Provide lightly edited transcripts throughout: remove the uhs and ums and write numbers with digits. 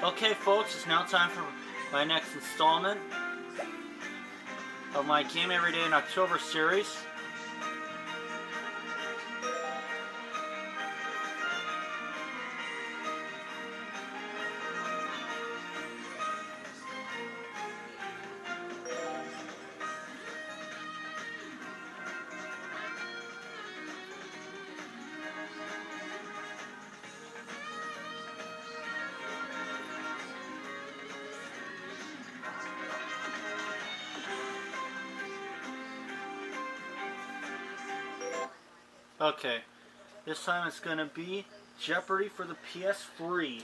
Okay, folks, it's now time for my next installment of my Game Every Day in October series. Okay, this time it's going to be Jeopardy for the PS3.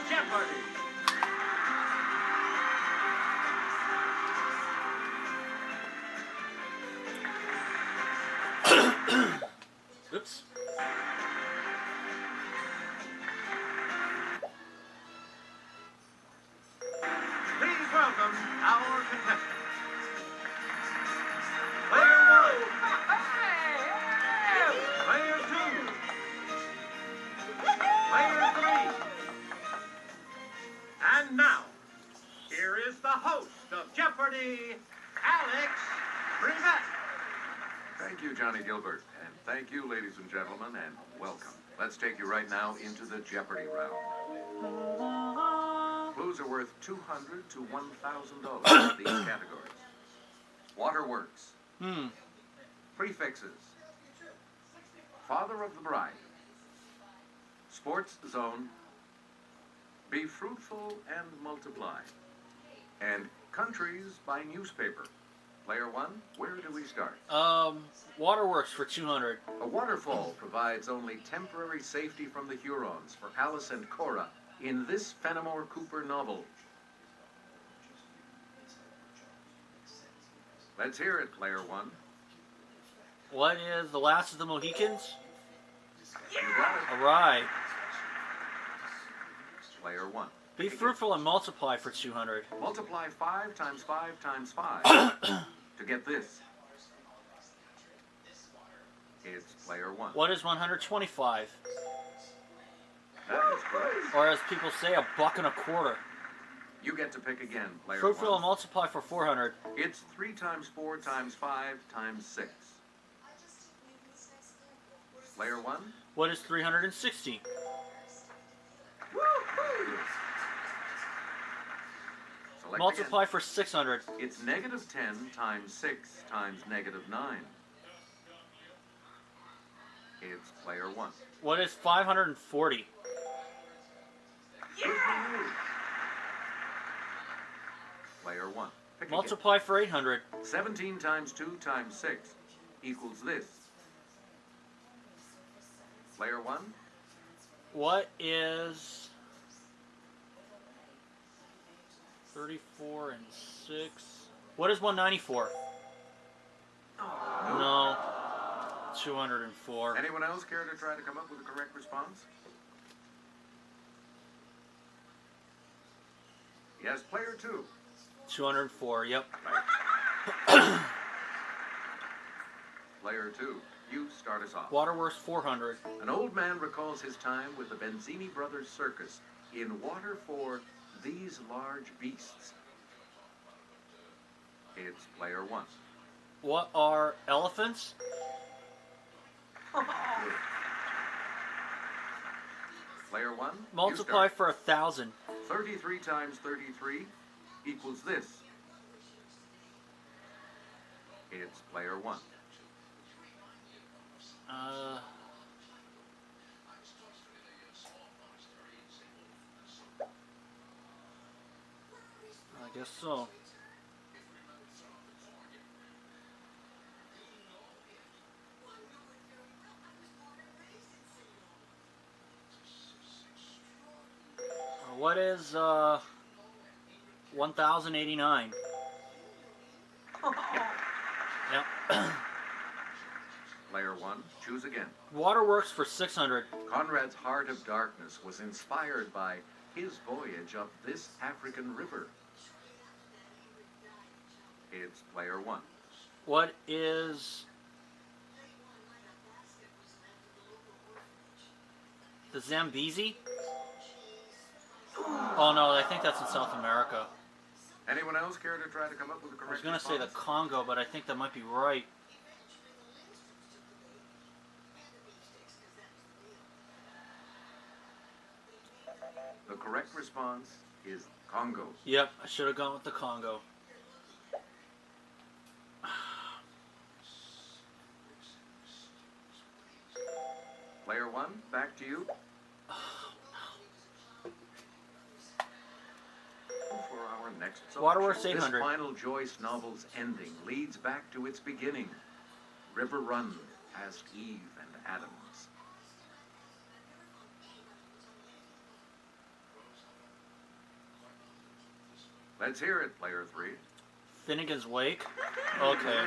Jeopardy! Oops. Please welcome our contestants. Player 1. Player 2. Player 3. And now, here is the host of Jeopardy, Alex Brevette. Thank you, Johnny Gilbert, and thank you, ladies and gentlemen, and welcome. Let's take you right now into the Jeopardy round. Clues are worth $200 to $1,000 in these categories. Waterworks. Prefixes. Father of the bride. Sports zone. Be fruitful and multiply. And countries by newspaper. Player 1, where do we start? Waterworks for 200. A waterfall provides only temporary safety from the Hurons for Alice and Cora in this Fenimore Cooper novel. Let's hear it, Player 1. What is The Last of the Mohicans? You got it. Alright. Player 1. Be fruitful and multiply for 200. Multiply 5 times 5 times 5 to get this. It's Player 1. What is 125? That is correct. Or as people say, $1.25. You get to pick again, Player Fruitful 1. and multiply for 400. It's 3 times 4 times 5 times 6. Player 1. What is 360? Select Multiply again. for 600. It's negative 10 times 6 times negative 9. It's Player 1. What is 540? Player 1. Pick Multiply for 800. again. 17 times 2 times 6 equals this. Player 1. What is 34 and 6? What is 194? No. 204. Anyone else care to try to come up with a correct response? Yes, Player 2. 204, yep. Player 2. You start us off. Waterworks 400. An old man recalls his time with the Benzini Brothers Circus in water for these large beasts. It's Player 1. What are elephants? Player 1. Multiply for 1,000. 33 times 33 equals this. It's Player 1. I guess so. What is 1089? Yep. Player 1, choose again. Waterworks for 600. Conrad's Heart of Darkness was inspired by his voyage up this African river. It's player 1. What is the Zambezi? Oh no, I think that's in South America. Anyone else care to try to come up with a correct I was going to say the response? Congo, but I think that might be right. The correct response is Congo. Yep, I should have gone with the Congo. Player 1, back to you. For our next selection. Waterworks 800. This final Joyce novel's ending leads back to its beginning. River Run, past Eve and Adams. Let's hear it, player 3. Finnegan's Wake? Okay.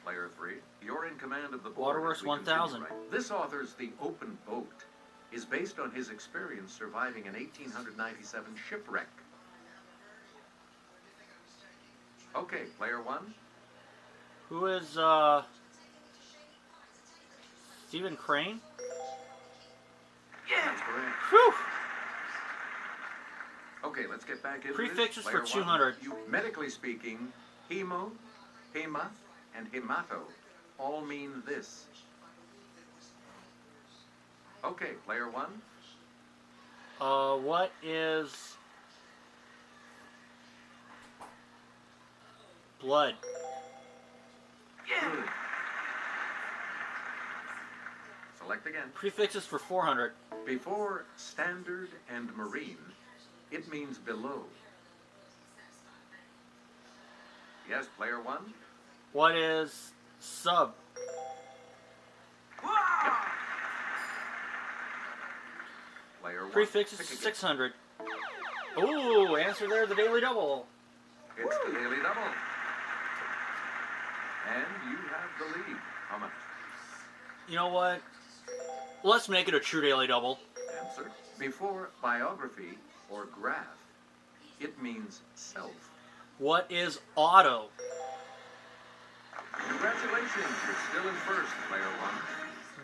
Player 3, you're in command of the board. Waterworks as we continue, 1000. right? This author's The Open Boat is based on his experience surviving an 1897 shipwreck. Okay, player 1. Who is Stephen Crane? That's correct. Whew! Okay, let's get back into Prefixes this. for Player 200. Medically speaking, hemo, hema, and hemato all mean this. Okay, player 1. What is blood? Good. Select again. Prefixes for 400. Before standard and marine, it means below. Yes, player 1. What is sub? Player 1. Prefixes Pick again. 600. Ooh, answer there, the Daily Double. It's the Daily Double. And you have the lead. How much? You know what? Let's make it a true Daily Double. Answer. Before biography or graph, it means self. What is auto? Congratulations, you're still in first, player 1.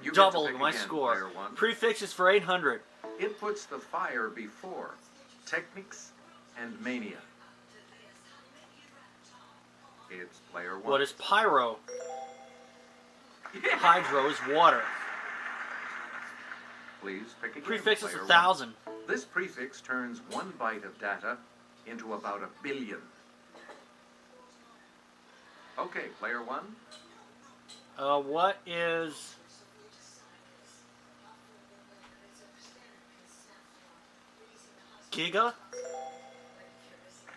You get to Doubled pick my again, score. Player 1. Prefixes for 800. It puts the fire before techniques and mania. It's player 1. What is pyro? Hydro is water. Please pick again. Prefixes player 1,000. 1. This prefix turns 1 byte of data into about 1 billion. Okay, player 1. What is giga?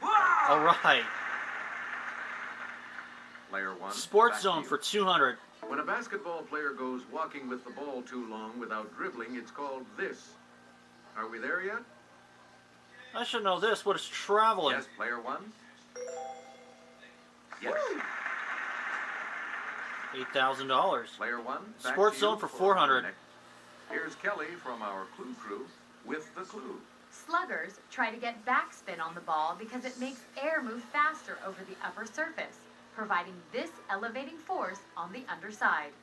All right. Player 1. Sports back to Zone you. for 200. When a basketball player goes walking with the ball too long without dribbling, it's called this. Are we there yet? I should know this. What is traveling? Yes, player 1. Yes. $8,000. Player 1. back Sports to you Zone for 400. next. Here's Kelly from our Clue Crew with the clue. Sluggers try to get backspin on the ball because it makes air move faster over the upper surface, providing this elevating force on the underside.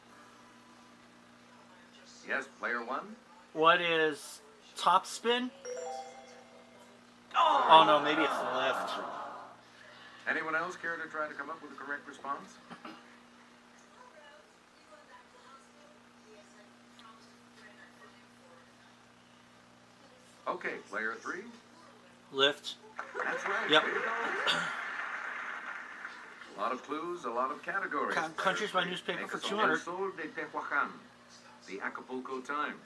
Yes, player 1. What is topspin? Oh no, maybe it's lift. Anyone else care to try to come up with a correct response? Okay, player 3. Lift. That's right. Yep. Way to go. A lot of clues, a lot of categories. Countries by Player 3. newspaper Make for us 200. El Sol de Tehuacan, the Acapulco Times.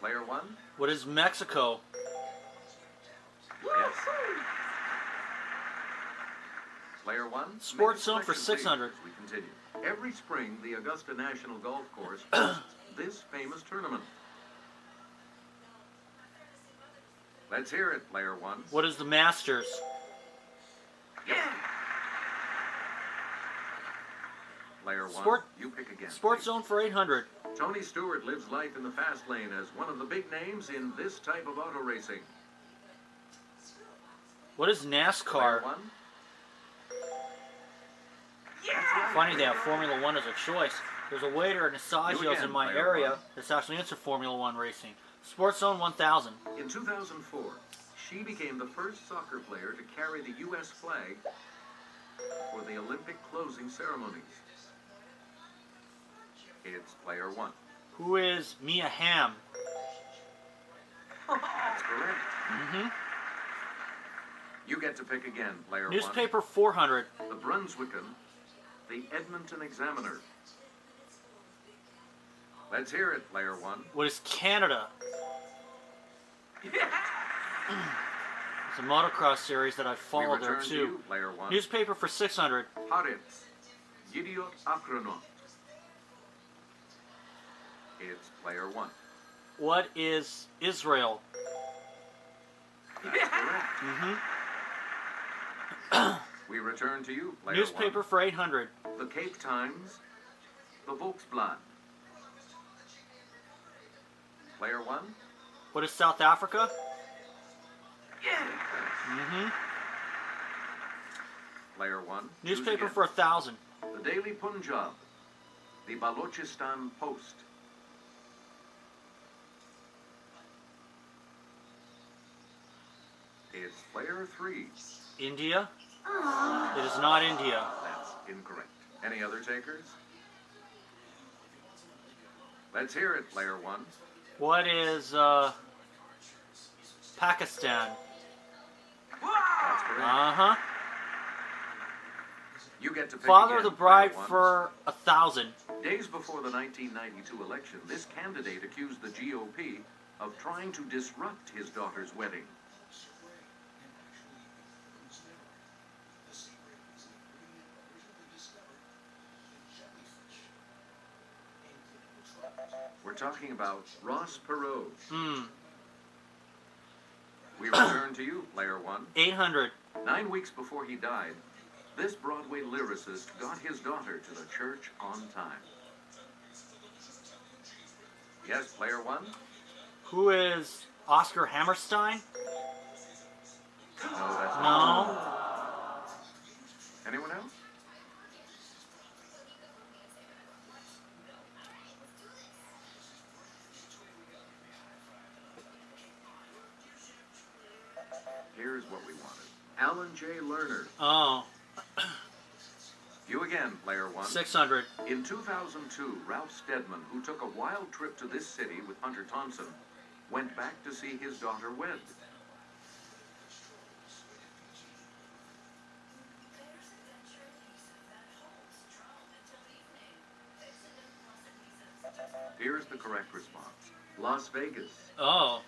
Player 1. What is Mexico? Yes. Player 1. Sports Make a Zone for selection, 600. please, as we continue. Every spring, the Augusta National Golf Course hosts this famous tournament? Let's hear it, player one. What is the Masters? Player one, Sport- you pick again. Sports please. Zone for 800. Tony Stewart lives life in the fast lane as one of the big names in this type of auto racing. What is Player NASCAR? one. Funny they have Formula One as a choice. There's a waiter at Assaggio's in my player area one. that's actually into Formula One racing. Sports Zone 1000. In 2004, she became the first soccer player to carry the U.S. flag for the Olympic closing ceremonies. It's player one. Who is Mia Hamm? That's correct. Mm-hmm. You get to pick again, player Newspaper 400. one. The Brunswickan, the Edmonton Examiner. Let's hear it, player one. What is Canada? It's a motocross series that I We followed there return to too. you, player one. Newspaper for 600. Haaretz, GEDIO October. It's player one. What is Israel? That's correct. Mm-hmm. We return to you, player Newspaper for 800. one. The Cape Times, the Volksblad. Player one. What is South Africa? Mm-hmm. Player one. Choose Newspaper again. for 1,000. The Daily Punjab, the Balochistan Post. It's player three. India? It is not India. That's incorrect. Any other takers? Let's hear it, player one. What is Pakistan? That's correct. Uh-huh. You get to pick Father again, of the bride player one. for 1,000. Days before the 1992 election, this candidate accused the GOP of trying to disrupt his daughter's wedding. We're talking about Ross Perot. Hmm. We return to you, player one. 800. 9 weeks before he died, this Broadway lyricist got his daughter to the church on time. Yes, player one? Who is Oscar Hammerstein? No, that's No. not. Anyone else? Here's what we wanted. Alan J. Lerner. Oh. You again, player one. 600. In 2002, Ralph Steadman, who took a wild trip to this city with Hunter Thompson, went back to see his daughter wed. Here's the correct response. Las Vegas. Oh.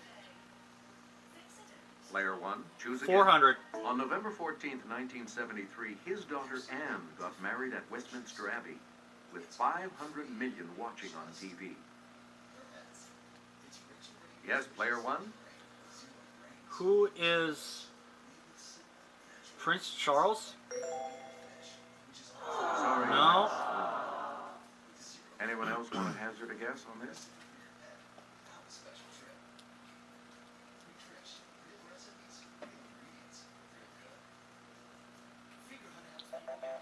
Player one, choose again. 400. On November 14th, 1973, his daughter Anne got married at Westminster Abbey, with 500 million watching on TV. Yes, player one? Who is Prince Charles? Sorry. No. Anyone else want to hazard a guess on this?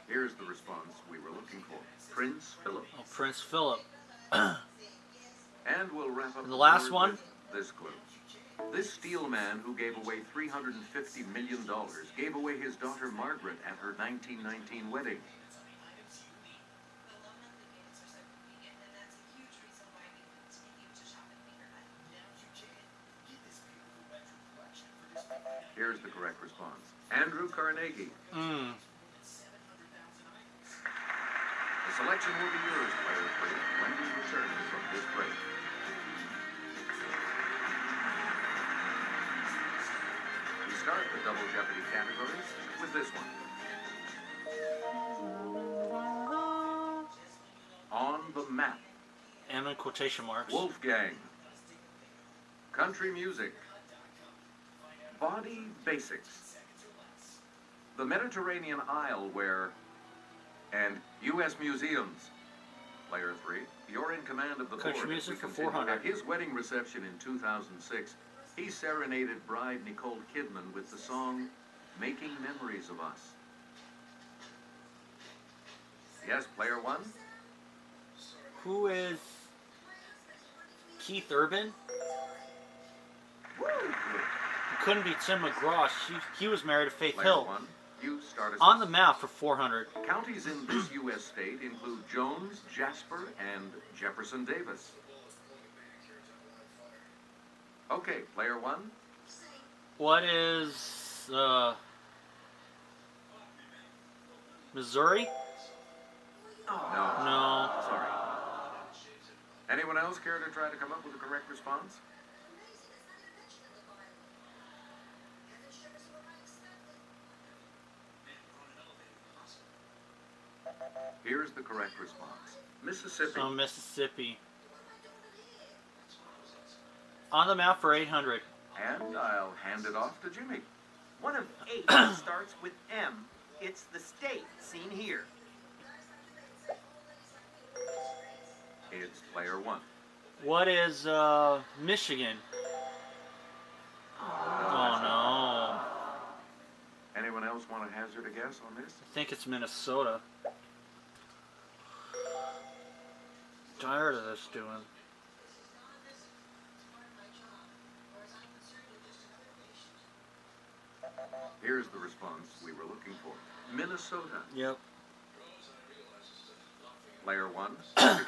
Here's the response we were looking for. Prince Philip. Oh, Prince Philip. And we'll wrap up And the last board one? with this clue. This steel man who gave away $350 million gave away his daughter Margaret at her 1919 wedding. Here's the correct response. Andrew Carnegie. Hmm. The selection will be yours, player three, when we return from this break. We start the Double Jeopardy categories with this one. On the map. M in quotation marks. Wolfgang. Country music. Body basics. The Mediterranean Isle where... And U.S. museums. Player 3, you're in command of the Country board. music As we for continue. 400. At his wedding reception in 2006, he serenaded bride Nicole Kidman with the song Making Memories of Us. Yes, player 1? Who is Keith Urban? It couldn't be Tim McGraw. He was married to Faith Player Hill. 1, you start us On off. the map for 400. Counties in this U.S. state include Jones, Jasper, and Jefferson Davis. Okay, player 1. What is Missouri? No. No. Sorry. Anyone else care to try to come up with a correct response? Here's the correct response. Mississippi. So Mississippi. On the map for 800. And I'll hand it off to Jimmy. One of 8 starts with M. It's the state seen here. It's player 1. What is Michigan? Oh no. Anyone else want to hazard a guess on this? I think it's Minnesota. Tired of this doing. Here's the response we were looking for. Minnesota. Yep. Player 1.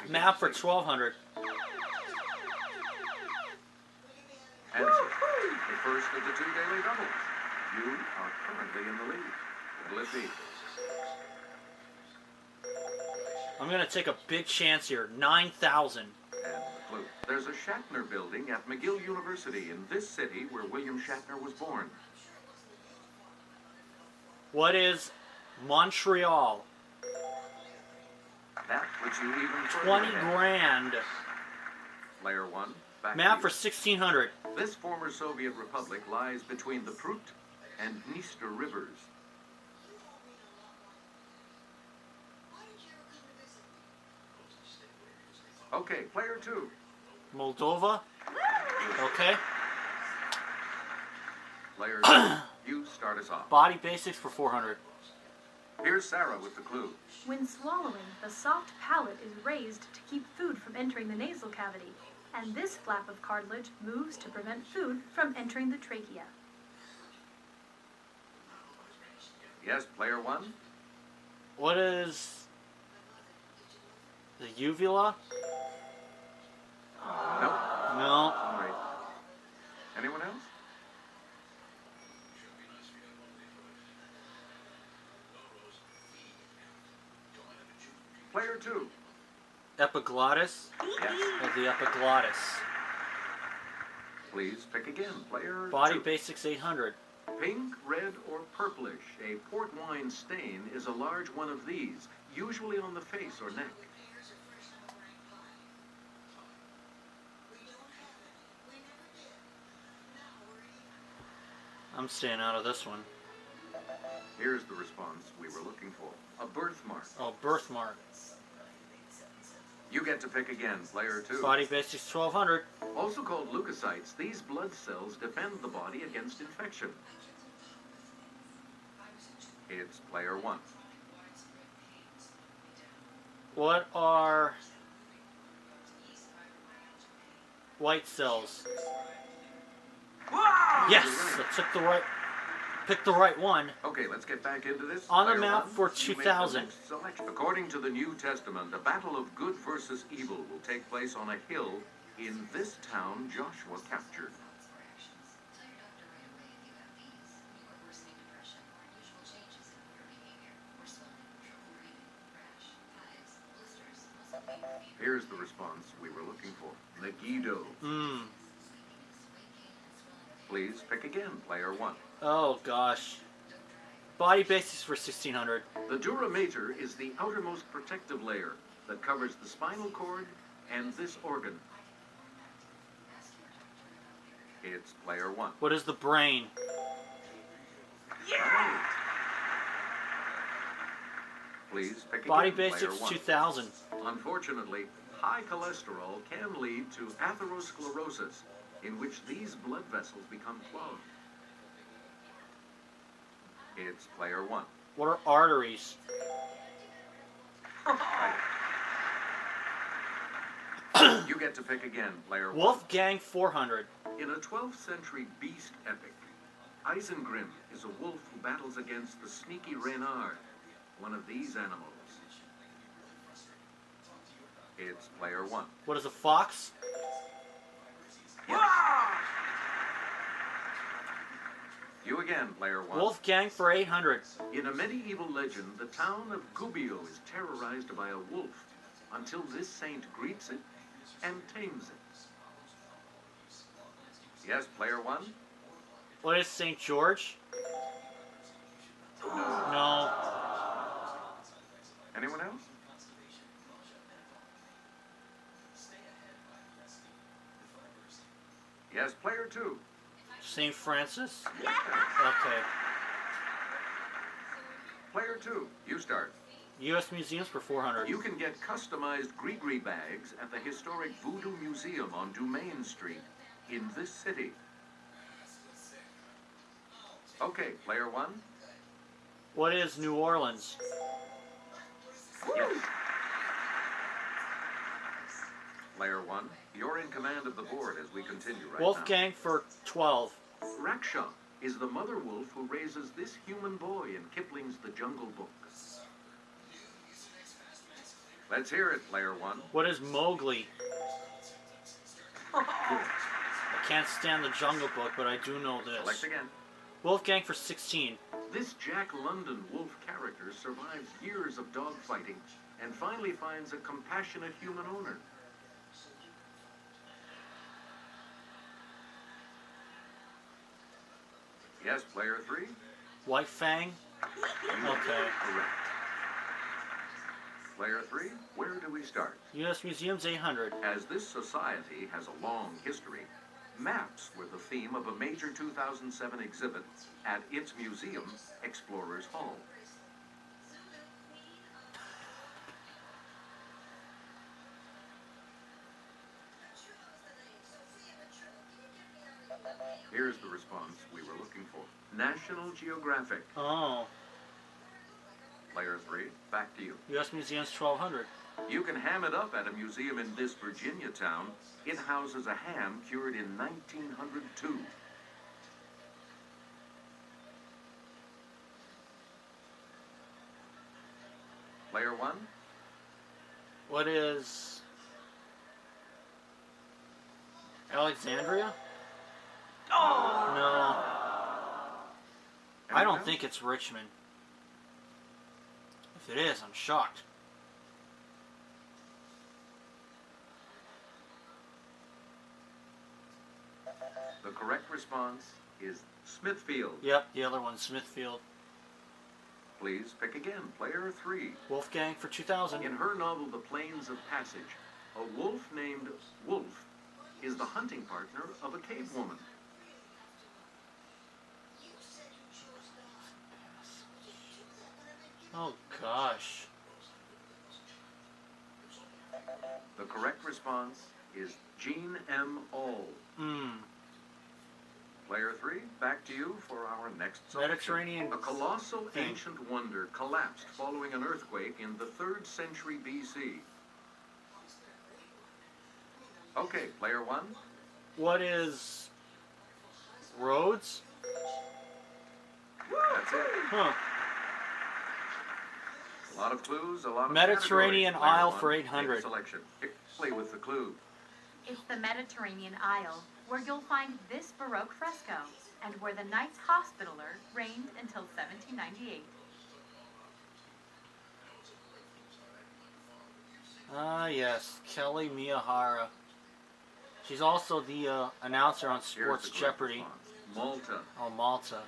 Map for 1200. Answer. The first of the 2 daily doubles. You are currently in the lead. What'll it be? I'm gonna take a big chance here. 9,000. And the clue. There's a Shatner building at McGill University in this city where William Shatner was born. What is Montreal? That puts you even further 20 ahead. grand. Player 1. Back Map to for you. 1600. This former Soviet republic lies between the Prut and Dniester rivers. Okay, player 2. Moldova. Okay. Player 2, you start us off. Body basics for 400. Here's Sarah with the clue. When swallowing, the soft palate is raised to keep food from entering the nasal cavity, and this flap of cartilage moves to prevent food from entering the trachea. Yes, player 1. What is the uvula? Nope. No. All right. Anyone else? Player 2. Epiglottis? Yes. Of the epiglottis. Please pick again. Player Body 2. basics 800. Pink, red, or purplish. A port wine stain is a large one of these, usually on the face or neck. I'm staying out of this one. Here's the response we were looking for. A birthmark. Oh, birthmark. You get to pick again, player 2. Body basics 1200. Also called leukocytes, these blood cells defend the body against infection. It's player 1. What are white cells? Yes, I picked the right one. Okay, let's get back into this. On the Player map 1, for you make the 2000. next selection. According to the New Testament, a battle of good versus evil will take place on a hill in this town Joshua captured. Here's the response we were looking for. Megiddo. Please pick again, player 1. Oh gosh. Body basics for 1600. The dura mater is the outermost protective layer that covers the spinal cord and this organ? It's player one. What is the brain? Right. Please pick Body again, player Basics one. 2000. Unfortunately, high cholesterol can lead to atherosclerosis, in which these blood vessels become clogged. It's player one. What are arteries? Right. You get to pick again, player one. Wolfgang 400. In a 12th century beast epic, Isengrim is a wolf who battles against the sneaky Reynard, one of these animals. It's player one. What is a fox? Yes. You again, player one. Wolfgang for 800. In a medieval legend, the town of Gubbio is terrorized by a wolf until this saint greets it and tames it. Yes, player one? What is St. George? No. Anyone else? Yes, player two. St. Francis? Okay. Player two, you start. U.S. Museums for 400. You can get customized gree-gree bags at the historic Voodoo Museum on Dumaine Street in this city. Okay, player one. What is New Orleans? Yes. Player one, you're in command of the board as we continue right Wolfgang for 12. now. Raksha is the mother wolf who raises this human boy in Kipling's The Jungle Book. Let's hear it, player one. What is Mowgli? I can't stand the Jungle Book, but I do know Select this. again. Wolfgang for 16. This Jack London wolf character survives years of dogfighting and finally finds a compassionate human owner. Yes, player three? White Fang? Okay. Correct. Player three, where do we start? U.S. Museums 800. As this society has a long history, maps were the theme of a major 2007 exhibit at its museum, Explorers Hall. Here's the response we were looking for. National Geographic. Oh. Player three, back to you. U.S. Museums 1200. You can ham it up at a museum in this Virginia town. It houses a ham cured in 1902. Player one? What is Alexandria? No. I don't else? think it's Richmond. If it is, I'm shocked. The correct response is Smithfield. Yep, the other one's Smithfield. Please pick again. Player three. Wolfgang for 2000. In her novel, The Plains of Passage, a wolf named Wolf is the hunting partner of a cave woman. Oh gosh. The correct response is Jean M. Aul. Player three, back to you for our next selection. Mediterranean A colossal thing. ancient wonder collapsed following an earthquake in the 3rd century BC. Okay, player one. What is Rhodes? That's it. Huh. A lot of clues, a lot of Mediterranean categories. Player Isle one, for make 800. a selection. Play with the clue. It's the Mediterranean Isle, where you'll find this Baroque fresco, and where the Knights Hospitaller reigned until 1798. Ah, yes, Kelly Miyahara. She's also the announcer on Here's Sports the correct Jeopardy. response. Malta. Oh, Malta.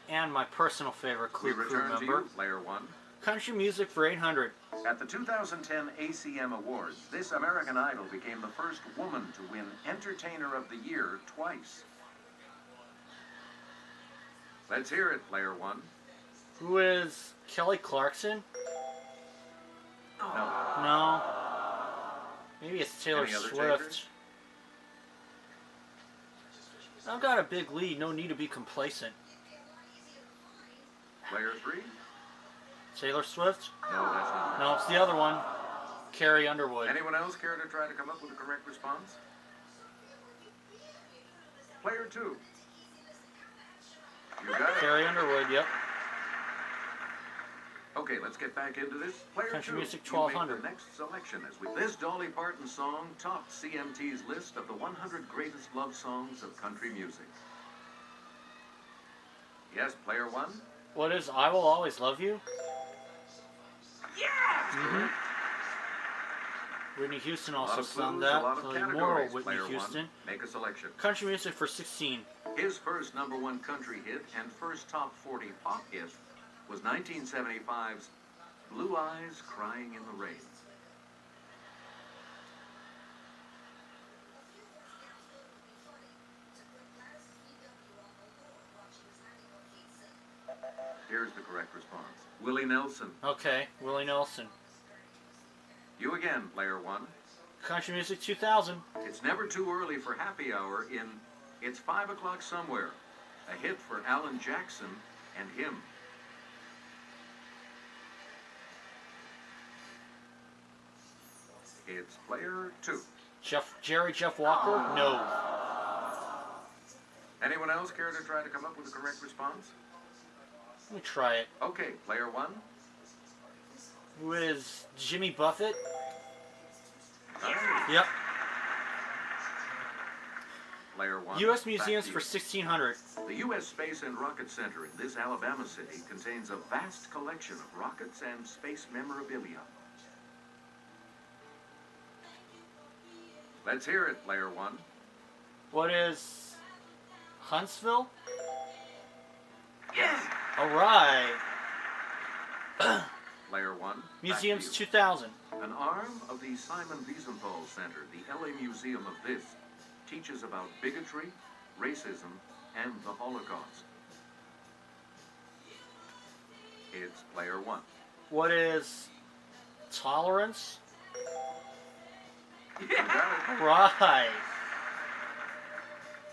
And my personal favorite We crew return to member, you, player one. Country music for 800. At the 2010 ACM Awards, this American Idol became the first woman to win Entertainer of the Year twice. Let's hear it, player one. Who is Kelly Clarkson? No. No. Maybe it's Taylor Any other Swift. takers? I've got a big lead. No need to be complacent. Player three? Taylor Swift? No, that's not. No, it's the other one. Carrie Underwood. Anyone else care to try to come up with a correct response? Player two. You got it. Carrie Underwood, yep. Okay, let's get back into this. Player Country two, music you make 1200. the next selection as we. This Dolly Parton song topped CMT's list of the 100 greatest love songs of country music. Yes, player one. What is I Will Always Love You? Yes. Mm-hmm. Whitney Houston A lot also of sung clues, a that. lot of So more categories. Whitney Player Houston. one, make a selection. Country music for 16. His first #1 country hit and first top 40 pop hit was 1975's Blue Eyes Crying in the Rain. Here's the correct response. Willie Nelson. Okay, Willie Nelson. You again, player one. Country music 2000. It's never too early for happy hour in It's 5 O'Clock Somewhere, a hit for Alan Jackson and him. It's player two. Jeff Walker? No. Anyone else care to try to come up with a correct response? Let me try it. Okay, player one. Who is Jimmy Buffett? Yeah. Yep. Player one. U.S. back museums to for you. 1600. The U.S. Space and Rocket Center in this Alabama city contains a vast collection of rockets and space memorabilia. Let's hear it, player one. What is Huntsville? Yes. All right. Player one. back to Museums you. 2000. An arm of the Simon Wiesenthal Center, the LA Museum of This, teaches about bigotry, racism, and the Holocaust. It's player one. What is tolerance? You got it. All right.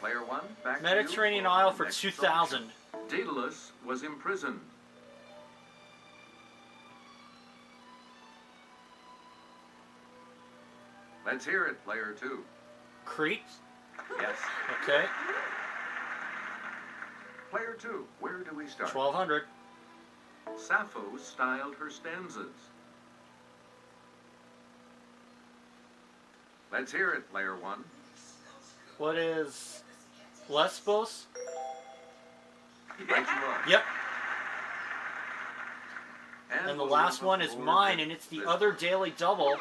Player one, back to Mediterranean you Isle the for next 2000. selection. Daedalus was imprisoned. Let's hear it, player two. Crete? Yes. Okay. Player two, where do we start? 1200. Sappho styled her stanzas. Let's hear it, player one. What is Lesbos? Right you are. Yep. And the we'll last wrap one up is for mine, and it's the this other daily double.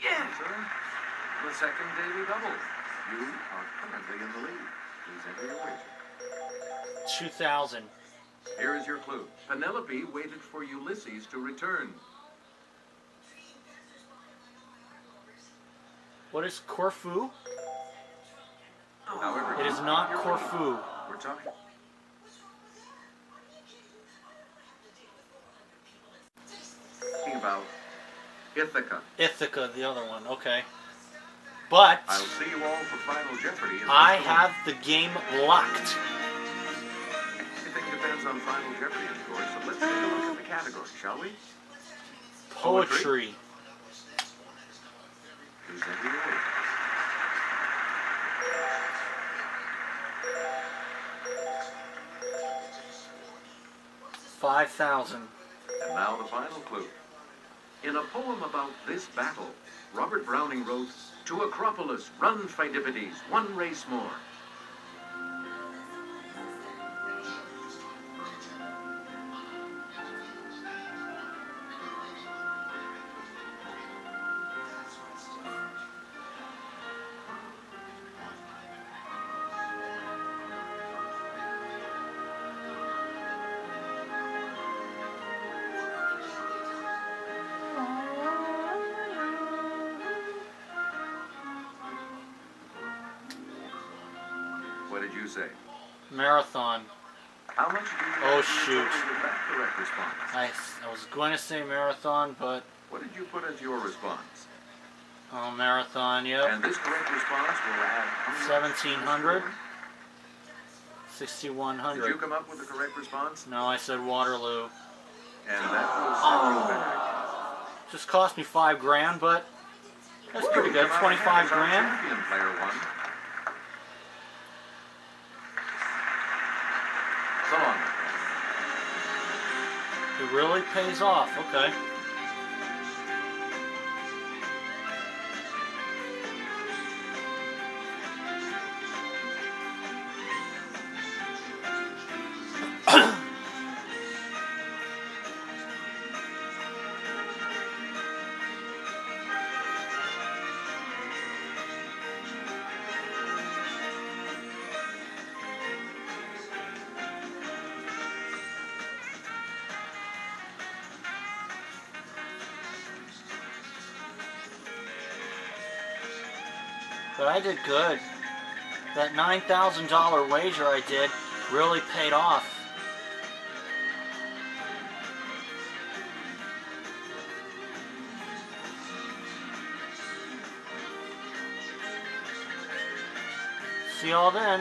Yes, sir. The second daily double. You are currently in the lead. Please enter your wager. 2000. Here is your clue. Penelope waited for Ulysses to return. What is Corfu? However, It is not Corfu. we're talking. About Ithaca. Ithaca, the other one. Okay. But I'll see you all for Final Jeopardy. in I just a have the game locked. moment. Everything depends on Final Jeopardy, of course. So let's take a look at the category, shall we? Poetry. Please enter your wager. $5,000. And now the final clue. In a poem about this battle, Robert Browning wrote, "To Acropolis, run, Pheidippides, one race more." you say? Marathon. How much did you Oh, get shoot. with that correct response? I was going to say marathon, but What did you put as your response? oh, marathon, yep. And this correct response will add how many 1700. Did you 6100. come up with the correct response? No, I said Waterloo. And that will set you back. Just cost me $5 grand, but that's pretty good. Come out 25 ahead as our grand. champion, player one. So long, my friend. It really pays off. Okay. But I did good. That $9,000 wager I did really paid off. See y'all then.